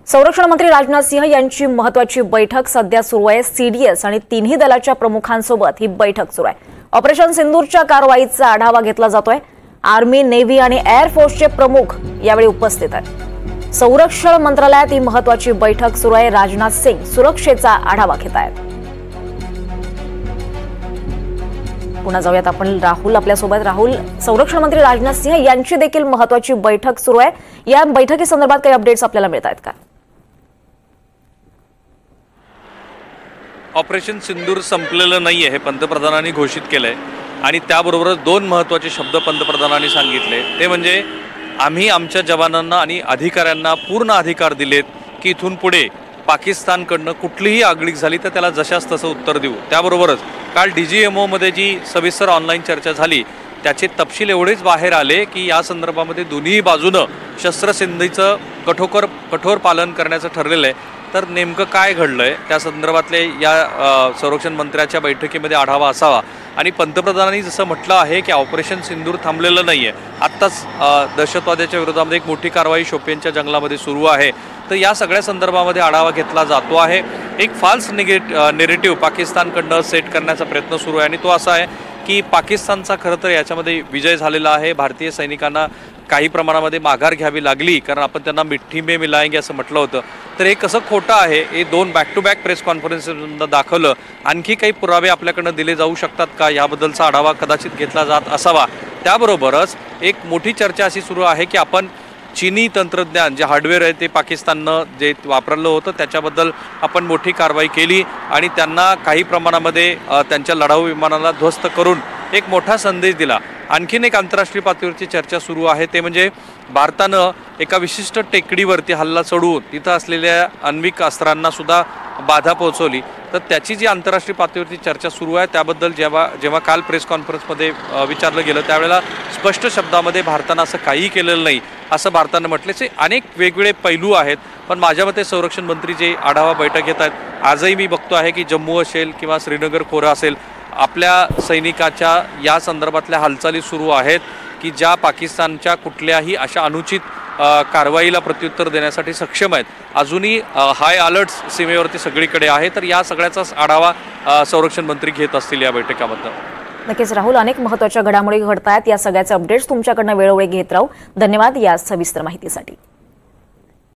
संरक्षण मंत्री राजनाथ सिंह यांची महत्त्वाची बैठक सध्या सुरू आहे। सीडीएस आणि तिन्ही दलाच्या प्रमुखांसोबत ही बैठक सुरू आहे। ऑपरेशन सिंदूरच्या कारवाईचा आढावा घेतला जातोय। आर्मी, नेव्ही आणि एअर फोर्सचे प्रमुख यावेळी उपस्थित आहेत। संरक्षण मंत्रालयात ही महत्त्वाची बैठक सुरू आहे। राजनाथ सिंह सुरक्षेचा आढावा घेत आहेत। पुन्हा जाऊयात आपण राहुल आपल्यासोबत। राहुल, संरक्षण मंत्री राजनाथ सिंह यांची देखील महत्त्वाची बैठक सुरू आहे। या बैठकीसंदर्भात काही अपडेट्स आपल्याला मिळत आहेत का? ऑपरेशन सिंदूर संपलेलं नाहीये हे पंतप्रधानांनी घोषित केलंय आणि त्याबरोबरच दोन महत्त्वाचे शब्द पंतप्रधानांनी सांगितले, ते म्हणजे आम्ही आमच्या जवानांना आणि अधिकाऱ्यांना पूर्ण अधिकार दिलेत की इथून पुढे पाकिस्तानकडनं कुठलीही आगळीक झाली तर त्याला जशास तसं उत्तर देऊ। त्याबरोबरच काल DGMO मध्ये जी सविस्तर ऑनलाईन चर्चा झाली त्याचे तपशील एवढेच बाहेर आले की या संदर्भामध्ये दोन्ही बाजूनं शस्त्रसंधीचं कठोर पालन करण्याचं ठरलेलं आहे। तर नेमकं काय घडलंय त्या संदर्भातले या संरक्षण मंत्र्याच्या बैठकीमध्ये आढावा असावा। आणि पंतप्रधानांनी जसं म्हटलं आहे की ऑपरेशन सिंदूर थांबलेलं नाहीये, आत्ताच दहशतवाद्याच्या विरोधामध्ये एक मोठी कारवाई शोपियानच्या जंगलामध्ये सुरू आहे। तर या सगळ्या संदर्भामध्ये आढावा घेतला जातो आहे। एक फाल्स नेरेटिव्ह पाकिस्तानकडनं सेट करण्याचा प्रयत्न सुरू आहे आणि तो असा आहे की पाकिस्तानचा खरं तर याच्यामध्ये विजय झालेला आहे। भारतीय सैनिकांना काही प्रमाणामध्ये माघार घ्यावी लागली कारण आपण त्यांना मिठी में मिलाएंगे असं म्हटलं होतं। तर हे कसं खोटं आहे हे दोन बॅक टू बॅक प्रेस कॉन्फरन्समध्ये दाखवलं। आणखी काही पुरावे आपल्याकडनं दिले जाऊ शकतात का याबद्दलचा आढावा कदाचित घेतला जात असावा। त्याबरोबरच एक मोठी चर्चा अशी सुरू आहे की आपण चीनी तंत्रज्ञान जे हार्डवेअर आहे ते पाकिस्ताननं जे वापरलं होतं त्याच्याबद्दल आपण मोठी कारवाई केली आणि त्यांना काही प्रमाणामध्ये त्यांच्या लढाऊ विमानाला ध्वस्त करून एक मोठा संदेश दिला। आणखीन एक आंतरराष्ट्रीय पातळीवरची चर्चा सुरू आहे ते म्हणजे भारतानं एका विशिष्ट टेकडीवरती हल्ला चढवून तिथं असलेल्या आण्विक अस्त्रांना सुद्धा बाधा पोहोचवली। तर त्याची जी आंतरराष्ट्रीय पातळीवरती चर्चा सुरू आहे त्याबद्दल जेव्हा काल प्रेस कॉन्फरन्समध्ये विचारलं गेलं त्यावेळेला स्पष्ट शब्दामध्ये भारतानं असं काहीही केलेलं नाही असं भारतानं म्हटल्याचे अनेक वेगवेगळे पैलू आहेत। पण माझ्या मते संरक्षण मंत्री जे आढावा बैठक घेत आहेत, आजही मी बघतो आहे की जम्मू असेल किंवा श्रीनगर खोरा असेल, आपल्या सैनिकाच्या या संदर्भातल्या हालचाली सुरू आहेत की ज्या पाकिस्तानच्या कुठल्याही अशा अनुचित कारवाईला प्रत्युत्तर देण्यासाठी सक्षम आहेत। अजूनही हाय अलर्ट्स सीमेवरती सगळीकडे आहे। तर या सगळ्याचाच आढावा संरक्षण मंत्री घेत असतील या बैठकीमध्ये। नक्कीच राहुल, अनेक महत्त्वाच्या घडामोडी घडतायत। या सगळ्याचे अपडेट्स तुमच्याकडनं वेळोवेळी घेत राहू। धन्यवाद या सविस्तर माहितीसाठी।